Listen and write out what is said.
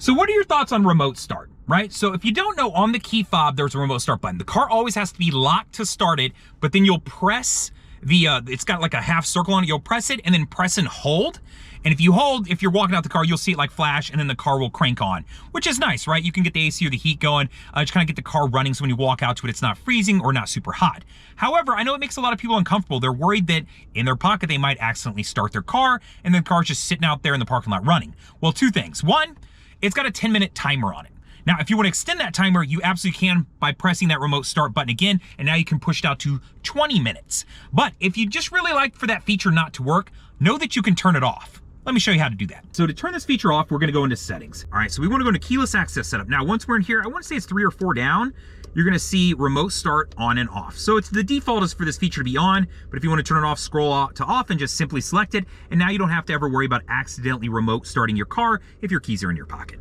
So what are your thoughts on remote start, right? So if you don't know, on the key fob, there's a remote start button. The car always has to be locked to start it, but then you'll press the, it's got like a half circle on it. You'll press it and then press and hold. And if you hold, if you're walking out the car, you'll see it like flash and then the car will crank on, which is nice, right? You can get the AC or the heat going, just kind of get the car running so when you walk out to it, it's not freezing or not super hot. However, I know it makes a lot of people uncomfortable. They're worried that in their pocket, they might accidentally start their car and the car's just sitting out there in the parking lot running. Well, two things. One, it's got a 10-minute timer on it. Now, if you want to extend that timer, you absolutely can by pressing that remote start button again, and now you can push it out to 20 minutes. But if you just really like for that feature not to work, know that you can turn it off. Let me show you how to do that. So to turn this feature off, we're gonna go into settings. All right, so we wanna go into keyless access setup. Now, once we're in here, I wanna say it's 3 or 4 down, you're gonna see remote start on and off. So it's the default is for this feature to be on, but if you wanna turn it off, scroll out to off and just simply select it. And now you don't have to ever worry about accidentally remote starting your car if your keys are in your pocket.